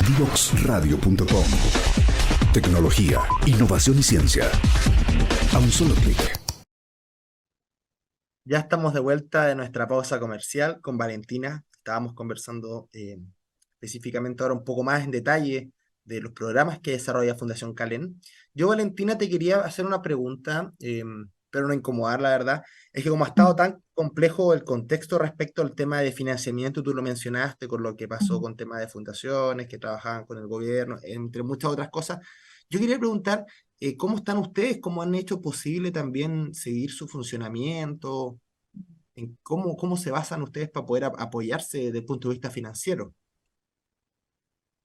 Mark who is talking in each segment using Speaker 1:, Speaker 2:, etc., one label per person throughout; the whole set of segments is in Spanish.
Speaker 1: Divoxradio.com. Tecnología, innovación y ciencia. A un solo clic.
Speaker 2: Ya estamos de vuelta de nuestra pausa comercial con Valentina. Estábamos conversando específicamente ahora un poco más en detalle de los programas que desarrolla Fundación Calen. Yo, Valentina, te quería hacer una pregunta, pero no incomodar, la verdad. Es que como ha estado tan complejo el contexto respecto al tema de financiamiento, tú lo mencionaste con lo que pasó con temas de fundaciones que trabajaban con el gobierno, entre muchas otras cosas. Yo quería preguntar, ¿cómo están ustedes? ¿Cómo han hecho posible también seguir su funcionamiento? ¿En cómo se basan ustedes para poder apoyarse desde el punto de vista financiero?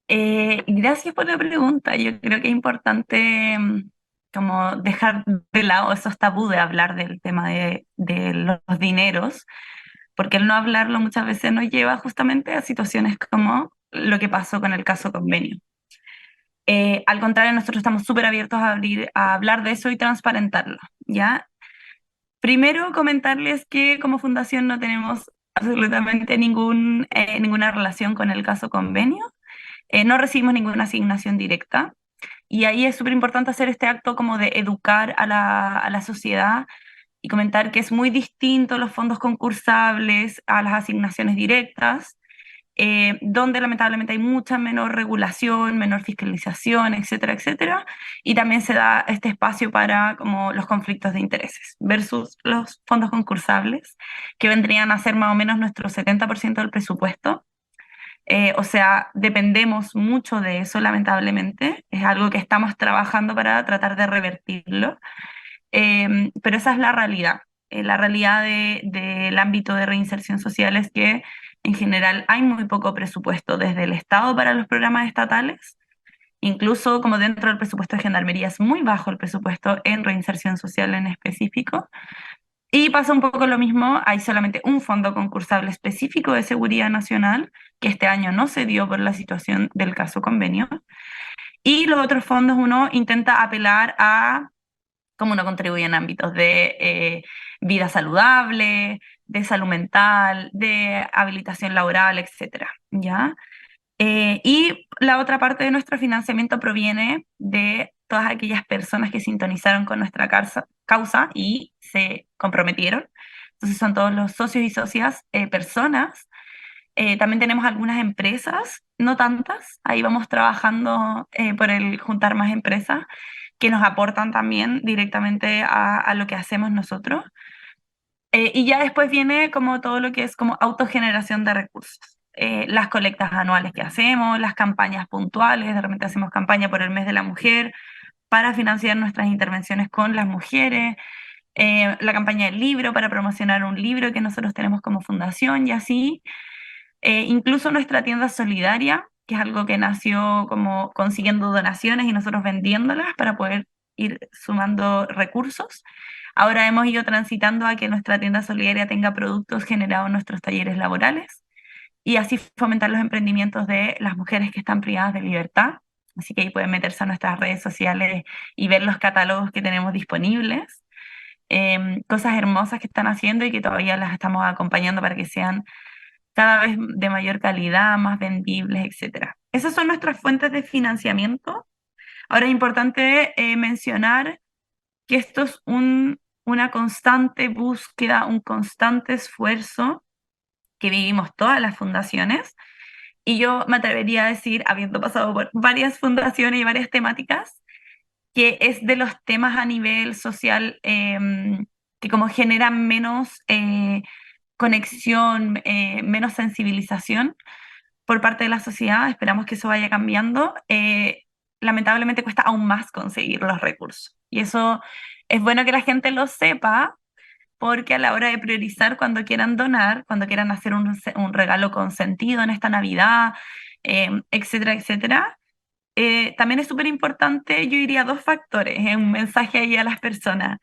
Speaker 3: Gracias por la pregunta. Yo creo que es importante como dejar de lado esos tabú de hablar del tema de los dineros, porque el no hablarlo muchas veces nos lleva justamente a situaciones como lo que pasó con el caso convenio. Al contrario, nosotros estamos súper abiertos a hablar de eso y transparentarlo, ¿ya? Primero, comentarles que como fundación no tenemos absolutamente ninguna relación con el caso convenio. No recibimos ninguna asignación directa y ahí es súper importante hacer este acto como de educar a la sociedad y comentar que es muy distinto los fondos concursables a las asignaciones directas, donde lamentablemente hay mucha menor regulación, menor fiscalización, etcétera, etcétera, y también se da este espacio para como los conflictos de intereses versus los fondos concursables, que vendrían a ser más o menos nuestro 70% del presupuesto. O sea, dependemos mucho de eso, lamentablemente. Es algo que estamos trabajando para tratar de revertirlo. Pero esa es la realidad. La realidad del ámbito de reinserción social es que en general hay muy poco presupuesto desde el Estado para los programas estatales. Incluso como dentro del presupuesto de Gendarmería es muy bajo el presupuesto en reinserción social en específico. Y pasa un poco lo mismo, hay solamente un fondo concursable específico de seguridad nacional, que este año no se dio por la situación del caso convenio. Y los otros fondos uno intenta apelar a cómo uno contribuye en ámbitos de vida saludable, de salud mental, de habilitación laboral, etcétera, ¿ya? Y la otra parte de nuestro financiamiento proviene de todas aquellas personas que sintonizaron con nuestra causa y se comprometieron. Entonces son todos los socios y socias, personas. También tenemos algunas empresas, no tantas. Ahí vamos trabajando por el juntar más empresas que nos aportan también directamente a lo que hacemos nosotros. Y ya después viene como todo lo que es como autogeneración de recursos. Las colectas anuales que hacemos, las campañas puntuales, de repente hacemos campaña por el mes de la mujer para financiar nuestras intervenciones con las mujeres, la campaña del libro para promocionar un libro que nosotros tenemos como fundación y así. Incluso nuestra tienda solidaria, que es algo que nació como consiguiendo donaciones y nosotros vendiéndolas para poder ir sumando recursos. Ahora hemos ido transitando a que nuestra tienda solidaria tenga productos generados en nuestros talleres laborales y así fomentar los emprendimientos de las mujeres que están privadas de libertad. Así que ahí pueden meterse a nuestras redes sociales y ver los catálogos que tenemos disponibles. Cosas hermosas que están haciendo y que todavía las estamos acompañando para que sean cada vez de mayor calidad, más vendibles, etcétera. Esas son nuestras fuentes de financiamiento. Ahora es importante mencionar que esto es una constante búsqueda, un constante esfuerzo que vivimos todas las fundaciones. Y yo me atrevería a decir, habiendo pasado por varias fundaciones y varias temáticas, que es de los temas a nivel social que como generan menos conexión, menos sensibilización por parte de la sociedad. Esperamos que eso vaya cambiando. Lamentablemente cuesta aún más conseguir los recursos. Y eso es bueno que la gente lo sepa, porque a la hora de priorizar cuando quieran donar, cuando quieran hacer un regalo con sentido en esta Navidad, etcétera, etcétera, también es súper importante, yo diría, dos factores, un mensaje ahí a las personas.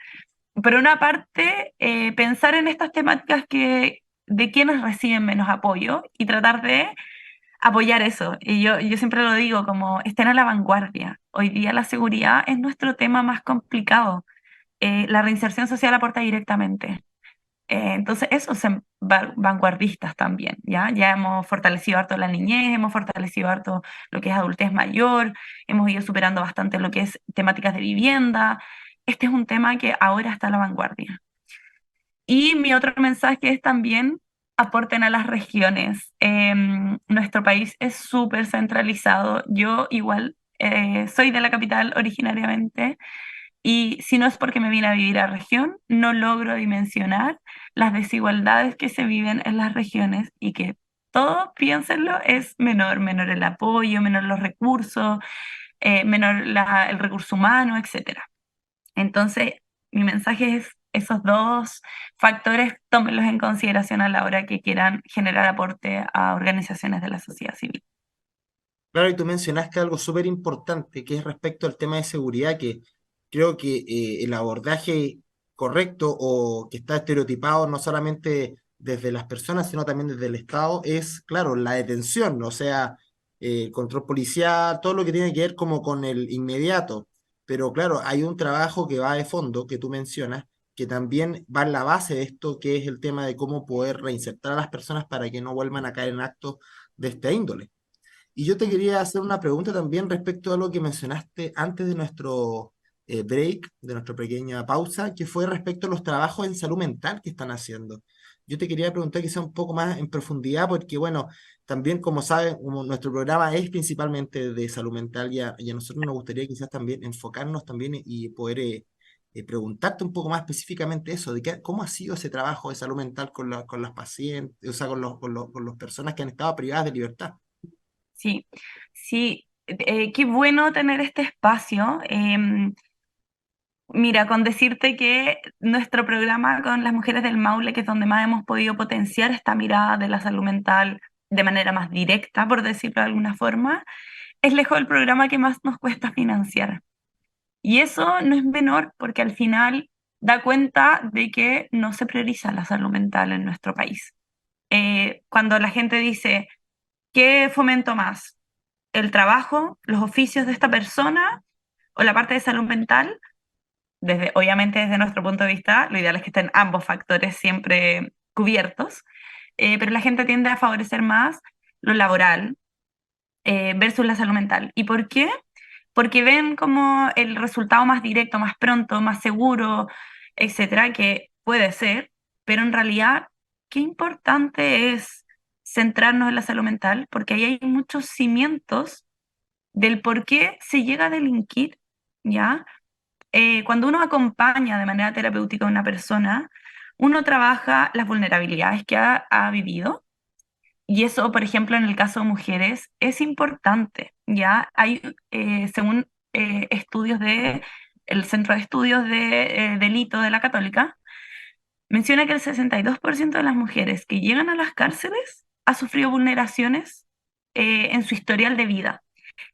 Speaker 3: Por una parte, pensar en estas temáticas de quienes reciben menos apoyo y tratar de apoyar eso. Y yo siempre lo digo, como estén a la vanguardia. Hoy día la seguridad es nuestro tema más complicado. La reinserción social aporta directamente. Entonces, esos son vanguardistas también, ¿ya? Ya hemos fortalecido harto la niñez, hemos fortalecido harto lo que es adultez mayor, hemos ido superando bastante lo que es temáticas de vivienda. Este es un tema que ahora está a la vanguardia. Y mi otro mensaje es también aporten a las regiones. Nuestro país es súper centralizado. Yo igual soy de la capital originariamente y si no es porque me vine a vivir a región, no logro dimensionar las desigualdades que se viven en las regiones y que todo, piénsenlo, es menor, menor el apoyo, menor los recursos, menor el recurso humano, etcétera. Entonces, mi mensaje es esos dos factores, tómenlos en consideración a la hora que quieran generar aporte a organizaciones de la sociedad civil.
Speaker 2: Claro, y tú mencionaste algo súper importante, que es respecto al tema de seguridad, que creo que el abordaje correcto o que está estereotipado no solamente desde las personas, sino también desde el Estado, es, claro, la detención, o sea, control policial, todo lo que tiene que ver como con el inmediato. Pero claro, hay un trabajo que va de fondo, que tú mencionas, que también va en la base de esto, que es el tema de cómo poder reinsertar a las personas para que no vuelvan a caer en actos de esta índole. Y yo te quería hacer una pregunta también respecto a lo que mencionaste antes de nuestro break, de nuestra pequeña pausa, que fue respecto a los trabajos en salud mental que están haciendo. Yo te quería preguntar quizá un poco más en profundidad, porque bueno, también como saben, como nuestro programa es principalmente de salud mental y a nosotros nos gustaría quizás también enfocarnos también y poder preguntarte un poco más específicamente eso, de cómo ha sido ese trabajo de salud mental con las pacientes, o sea, con las personas que han estado privadas de libertad.
Speaker 3: Sí, sí, qué bueno tener este espacio. Mira, con decirte que nuestro programa con las mujeres del Maule, que es donde más hemos podido potenciar esta mirada de la salud mental de manera más directa, por decirlo de alguna forma, es lejos el programa que más nos cuesta financiar. Y eso no es menor porque al final da cuenta de que no se prioriza la salud mental en nuestro país. Cuando la gente dice, ¿qué fomento más? ¿El trabajo, los oficios de esta persona o la parte de salud mental? Obviamente desde nuestro punto de vista, lo ideal es que estén ambos factores siempre cubiertos, pero la gente tiende a favorecer más lo laboral versus la salud mental. ¿Y por qué? Porque ven como el resultado más directo, más pronto, más seguro, etcétera, que puede ser, pero en realidad, qué importante es centrarnos en la salud mental, porque ahí hay muchos cimientos del por qué se llega a delinquir, ¿ya? Cuando uno acompaña de manera terapéutica a una persona, uno trabaja las vulnerabilidades que ha vivido, y eso, por ejemplo, en el caso de mujeres, es importante, ¿ya? Hay, según estudios el Centro de Estudios de Delito de la Católica, menciona que el 62% de las mujeres que llegan a las cárceles ha sufrido vulneraciones en su historial de vida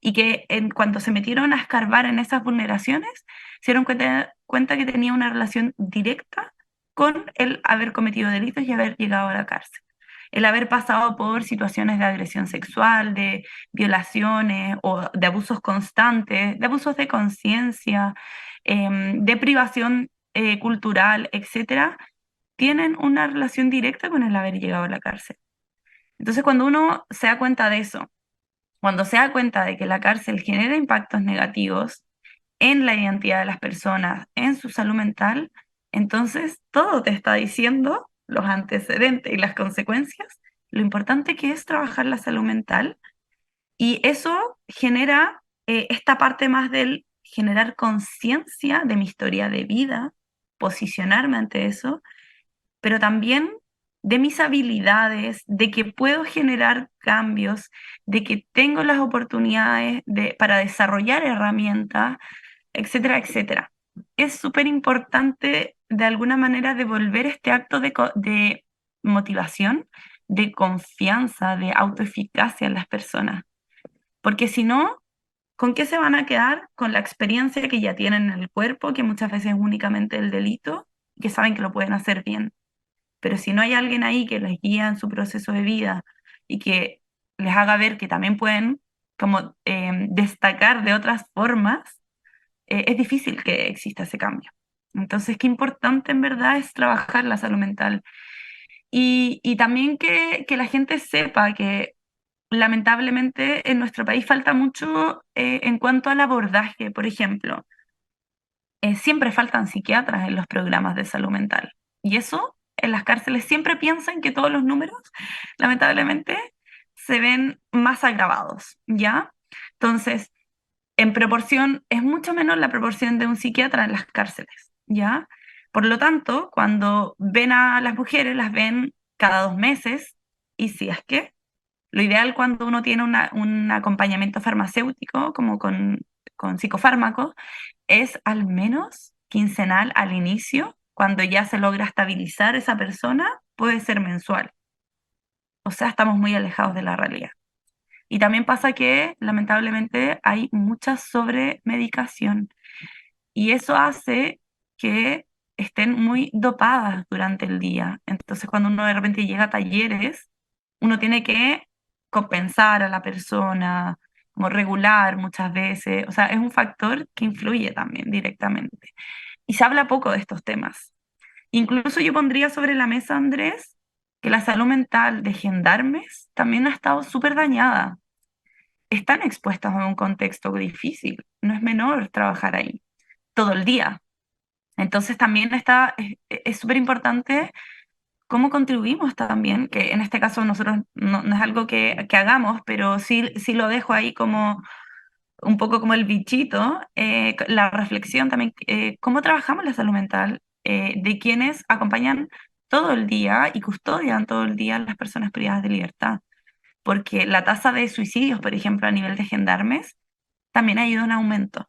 Speaker 3: y que en cuanto se metieron a escarbar en esas vulneraciones, se dieron cuenta que tenía una relación directa con el haber cometido delitos y haber llegado a la cárcel. El haber pasado por situaciones de agresión sexual, de violaciones o de abusos constantes, de abusos de conciencia, de privación cultural, etcétera, tienen una relación directa con el haber llegado a la cárcel. Entonces, cuando uno se da cuenta de eso, cuando se da cuenta de que la cárcel genera impactos negativos en la identidad de las personas, en su salud mental, entonces todo te está diciendo los antecedentes y las consecuencias, lo importante que es trabajar la salud mental y eso genera esta parte más del generar conciencia de mi historia de vida, posicionarme ante eso, pero también de mis habilidades, de que puedo generar cambios, de que tengo las oportunidades para desarrollar herramientas, etcétera, etcétera. Es súper importante de alguna manera devolver este acto de motivación, de confianza, de autoeficacia en las personas, porque si no, ¿con qué se van a quedar? Con la experiencia que ya tienen en el cuerpo, que muchas veces es únicamente el delito, que saben que lo pueden hacer bien, pero si no hay alguien ahí que les guía en su proceso de vida y que les haga ver que también pueden como destacar de otras formas, es difícil que exista ese cambio. Entonces, qué importante en verdad es trabajar la salud mental. Y también que la gente sepa que lamentablemente en nuestro país falta mucho en cuanto al abordaje, por ejemplo. Siempre faltan psiquiatras en los programas de salud mental. Y eso, en las cárceles siempre piensan que todos los números, lamentablemente, se ven más agravados, ¿ya? Entonces, en proporción, es mucho menor la proporción de un psiquiatra en las cárceles, ¿ya? Por lo tanto, cuando ven a las mujeres, las ven cada 2 meses, y si es que, lo ideal cuando uno tiene un acompañamiento farmacéutico, como con psicofármacos, es al menos quincenal al inicio, cuando ya se logra estabilizar esa persona, puede ser mensual. O sea, estamos muy alejados de la realidad. Y también pasa que lamentablemente hay mucha sobremedicación y eso hace que estén muy dopadas durante el día. Entonces, cuando uno de repente llega a talleres, uno tiene que compensar a la persona, como regular muchas veces. O sea, es un factor que influye también directamente. Y se habla poco de estos temas. Incluso yo pondría sobre la mesa, Andrés, que la salud mental de gendarmes también ha estado súper dañada. Están expuestos a un contexto difícil. No es menor trabajar ahí todo el día. Entonces también es súper importante cómo contribuimos también, que en este caso nosotros no es algo que hagamos, pero sí lo dejo ahí como un poco como el bichito, la reflexión también, cómo trabajamos la salud mental de quienes acompañan todo el día y custodian todo el día a las personas privadas de libertad. Porque la tasa de suicidios, por ejemplo, a nivel de gendarmes, también ha ido en aumento.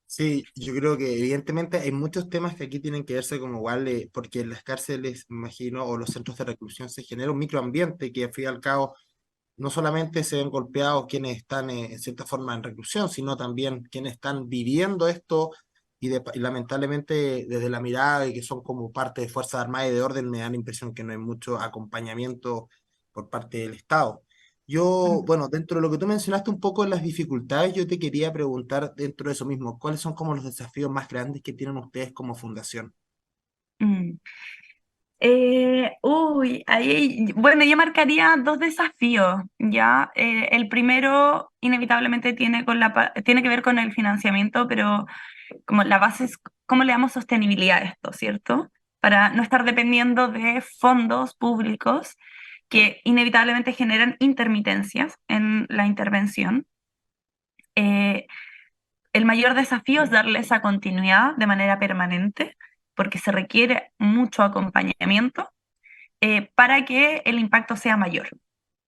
Speaker 2: Sí, yo creo que evidentemente hay muchos temas que aquí tienen que verse como igual, porque en las cárceles, me imagino, o los centros de reclusión se genera un microambiente que al fin y al cabo no solamente se ven golpeados quienes están en cierta forma en reclusión, sino también quienes están viviendo esto y lamentablemente desde la mirada de que son como parte de Fuerzas Armadas y de Orden me da la impresión que no hay mucho acompañamiento por parte del Estado. Yo, bueno, dentro de lo que tú mencionaste un poco de las dificultades, yo te quería preguntar dentro de eso mismo, ¿cuáles son como los desafíos más grandes que tienen ustedes como fundación?
Speaker 3: Mm. Bueno, yo marcaría dos desafíos, ¿ya? El primero, inevitablemente, tiene que ver con el financiamiento, pero como la base es cómo le damos sostenibilidad a esto, ¿cierto? Para no estar dependiendo de fondos públicos que inevitablemente generan intermitencias en la intervención. Eh, el mayor desafío es darle esa continuidad de manera permanente, porque se requiere mucho acompañamiento para que el impacto sea mayor,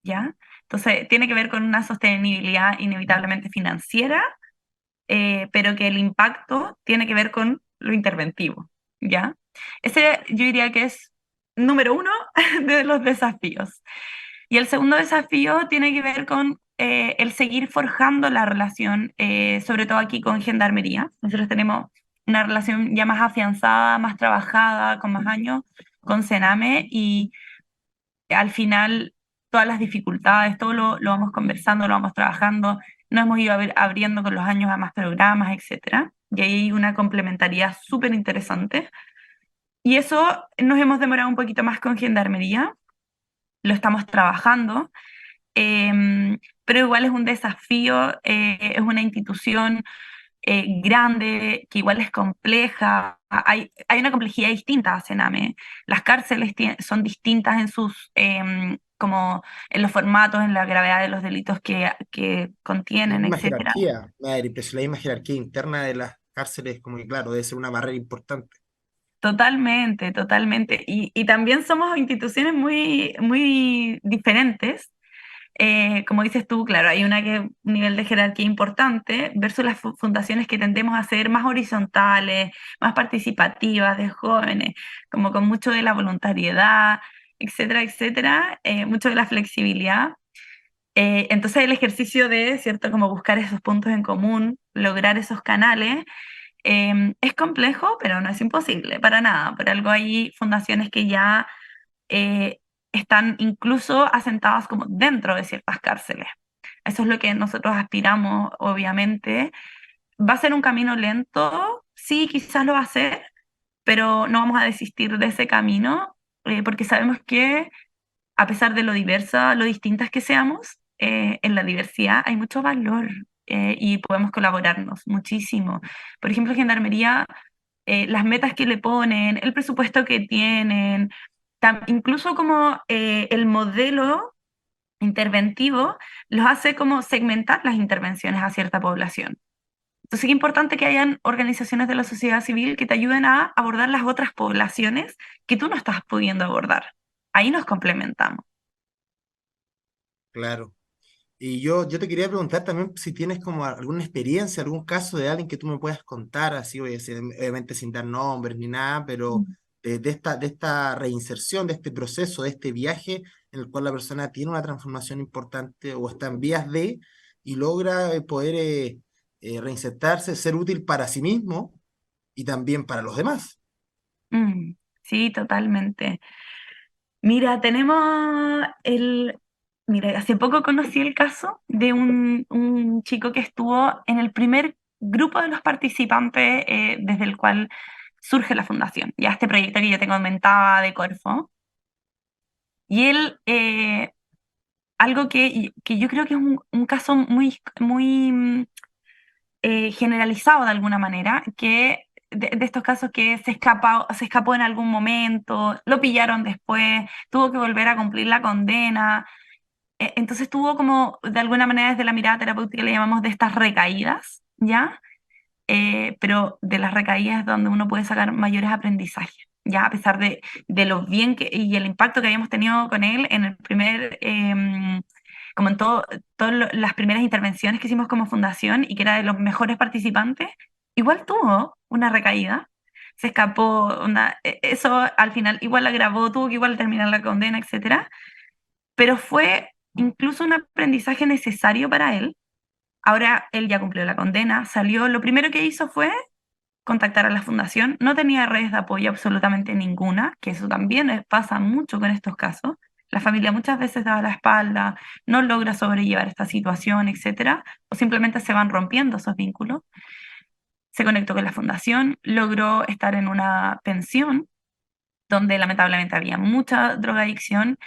Speaker 3: ¿ya? Entonces, tiene que ver con una sostenibilidad inevitablemente financiera, pero que el impacto tiene que ver con lo interventivo, ¿ya? Ese yo diría que es número uno de los desafíos. Y el segundo desafío tiene que ver con el seguir forjando la relación, sobre todo aquí con Gendarmería. Nosotros tenemos una relación ya más afianzada, más trabajada, con más años, con Sename, y al final todas las dificultades, todo lo vamos conversando, lo vamos trabajando, nos hemos ido abriendo con los años a más programas, etcétera. Y ahí hay una complementariedad súper interesante. Y eso nos hemos demorado un poquito más con Gendarmería, lo estamos trabajando, pero igual es un desafío, es una institución grande, que igual es compleja. Hay una complejidad distinta a Sename. Las cárceles son distintas en como en los formatos, en la gravedad de los delitos que
Speaker 2: La
Speaker 3: contienen,
Speaker 2: misma
Speaker 3: etcétera.
Speaker 2: jerarquía, me da la impresión, la misma jerarquía interna de las cárceles, como que claro, debe ser una barrera importante.
Speaker 3: Totalmente, totalmente. Y también somos instituciones muy, muy diferentes. Como dices tú, claro, hay un nivel de jerarquía importante versus las fundaciones que tendemos a ser más horizontales, más participativas, de jóvenes, como con mucho de la voluntariedad, etcétera, etcétera, mucho de la flexibilidad. Entonces el ejercicio de, ¿cierto?, como buscar esos puntos en común, lograr esos canales, es complejo, pero no es imposible, para nada. Por algo hay fundaciones que ya eh, están incluso asentadas como dentro de ciertas cárceles. Eso es lo que nosotros aspiramos, obviamente, ¿Va a ser un camino lento? Sí, quizás lo va a ser, pero no vamos a desistir de ese camino, porque sabemos que a pesar de lo diversa, lo distintas que seamos, en la diversidad hay mucho valor, y podemos colaborarnos muchísimo. Por ejemplo, Gendarmería, las metas que le ponen, el presupuesto que tienen, incluso como el modelo interventivo los hace como segmentar las intervenciones a cierta población. Entonces es importante que hayan organizaciones de la sociedad civil que te ayuden a abordar las otras poblaciones que tú no estás pudiendo abordar. Ahí nos complementamos.
Speaker 2: Claro. Y yo te quería preguntar también si tienes como alguna experiencia, algún caso de alguien que tú me puedas contar, así obviamente sin dar nombres ni nada, pero de esta reinserción, de este proceso, de este viaje en el cual la persona tiene una transformación importante o está en vías de y logra poder reinsertarse, ser útil para sí mismo y también para los demás.
Speaker 3: Mm, sí, totalmente. Mira, Mira, hace poco conocí el caso de un chico que estuvo en el primer grupo de los participantes, desde el cual surge la fundación, ya este proyecto que yo te comentaba de Corfo. Y él, algo que yo creo que es un caso muy generalizado de alguna manera, que de estos casos que se escapó en algún momento, lo pillaron después, tuvo que volver a cumplir la condena. Entonces tuvo como, de alguna manera, desde la mirada terapéutica le llamamos de estas recaídas, ¿ya? Pero de las recaídas es donde uno puede sacar mayores aprendizajes, ya a pesar de lo bien y el impacto que habíamos tenido con él en el como en todas las primeras intervenciones que hicimos como fundación y que era de los mejores participantes, igual tuvo una recaída, se escapó, eso al final igual la grabó, tuvo que igual terminar la condena, etcétera, pero fue incluso un aprendizaje necesario para él. Ahora él ya cumplió la condena, salió, lo primero que hizo fue contactar a la fundación, no tenía redes de apoyo absolutamente ninguna, que eso también pasa mucho con estos casos. La familia muchas veces da la espalda, no logra sobrellevar esta situación, etcétera, o simplemente se van rompiendo esos vínculos. Se conectó con la fundación, logró estar en una pensión donde lamentablemente había mucha drogadicción,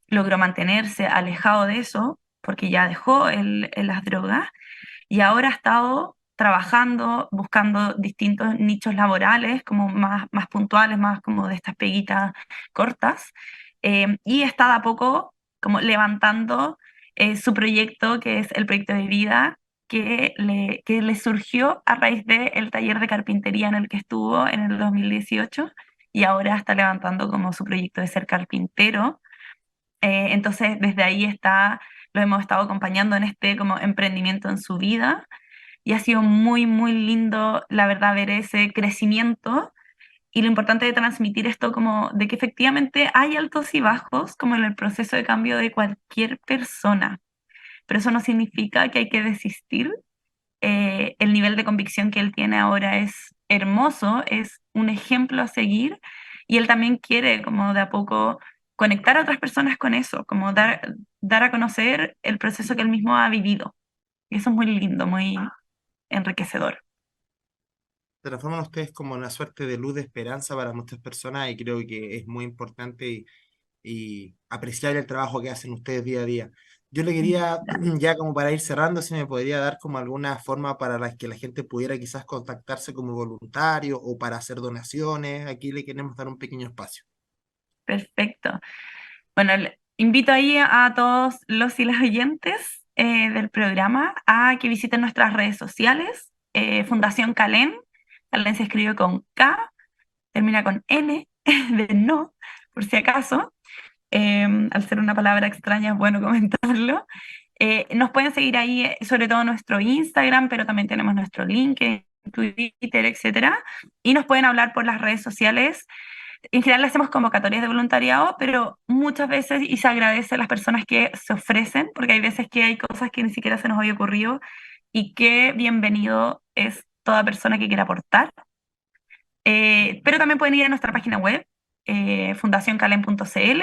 Speaker 3: logró mantenerse alejado de eso porque ya dejó las drogas y ahora ha estado trabajando, buscando distintos nichos laborales, como más puntuales, más como de estas peguitas cortas, y está de a poco como levantando su proyecto, que es el proyecto de vida, que le surgió a raíz del taller de carpintería en el que estuvo en el 2018, y ahora está levantando como su proyecto de ser carpintero. Entonces, desde ahí lo hemos estado acompañando en este como emprendimiento en su vida y ha sido muy, muy lindo, la verdad, ver ese crecimiento y lo importante de transmitir esto como de que efectivamente hay altos y bajos como en el proceso de cambio de cualquier persona, pero eso no significa que hay que desistir. El nivel de convicción que él tiene ahora es hermoso, es un ejemplo a seguir y él también quiere como de a poco conectar a otras personas con eso, como dar a conocer el proceso que él mismo ha vivido. Y eso es muy lindo, muy enriquecedor.
Speaker 2: Transforman ustedes como una suerte de luz de esperanza para muchas personas y creo que es muy importante y apreciar el trabajo que hacen ustedes día a día. Yo le quería, ya como para ir cerrando, si me podría dar como alguna forma para la que la gente pudiera quizás contactarse como voluntario o para hacer donaciones. Aquí le queremos dar un pequeño espacio.
Speaker 3: Perfecto. Bueno, invito ahí a todos los y las oyentes del programa a que visiten nuestras redes sociales, Fundación Calén. Calén se escribe con K, termina con N, de no, por si acaso. Al ser una palabra extraña es bueno comentarlo. Nos pueden seguir ahí, sobre todo en nuestro Instagram, pero también tenemos nuestro LinkedIn, Twitter, etcétera. Y nos pueden hablar por las redes sociales. En general hacemos convocatorias de voluntariado, pero muchas veces, y se agradece a las personas que se ofrecen, porque hay veces que hay cosas que ni siquiera se nos había ocurrido, y que bienvenido es toda persona que quiera aportar. Pero también pueden ir a nuestra página web, fundacioncalen.cl,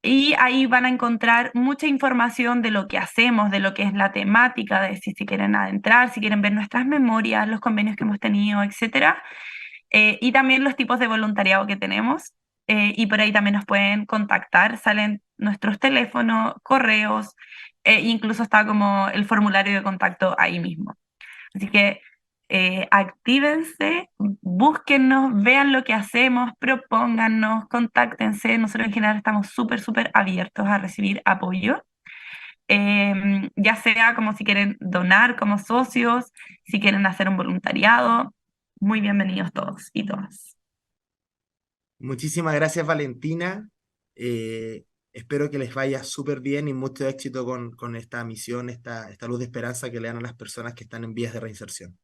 Speaker 3: Y ahí van a encontrar mucha información de lo que hacemos, de lo que es la temática, de si quieren adentrar, si quieren ver nuestras memorias, los convenios que hemos tenido, etcétera. Y también los tipos de voluntariado que tenemos. Y por ahí también nos pueden contactar, salen nuestros teléfonos, correos, incluso está como el formulario de contacto ahí mismo. Así que actívense, búsquennos, vean lo que hacemos, propóngannos, contáctense. Nosotros en general estamos súper abiertos a recibir apoyo. Ya sea como si quieren donar como socios, si quieren hacer un voluntariado, muy bienvenidos todos y todas.
Speaker 2: Muchísimas gracias, Valentina. Espero que les vaya súper bien y mucho éxito con esta misión, esta luz de esperanza que le dan a las personas que están en vías de reinserción.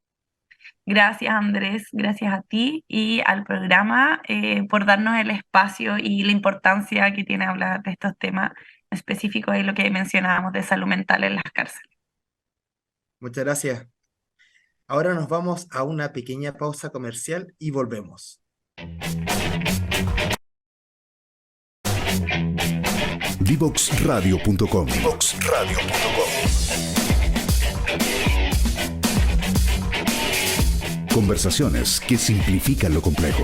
Speaker 3: Gracias, Andrés, gracias a ti y al programa por darnos el espacio y la importancia que tiene hablar de estos temas específicos y lo que mencionábamos de salud mental en las cárceles.
Speaker 2: Muchas gracias. Ahora nos vamos a una pequeña pausa comercial y volvemos.
Speaker 1: Divoxradio.com. Conversaciones que simplifican lo complejo.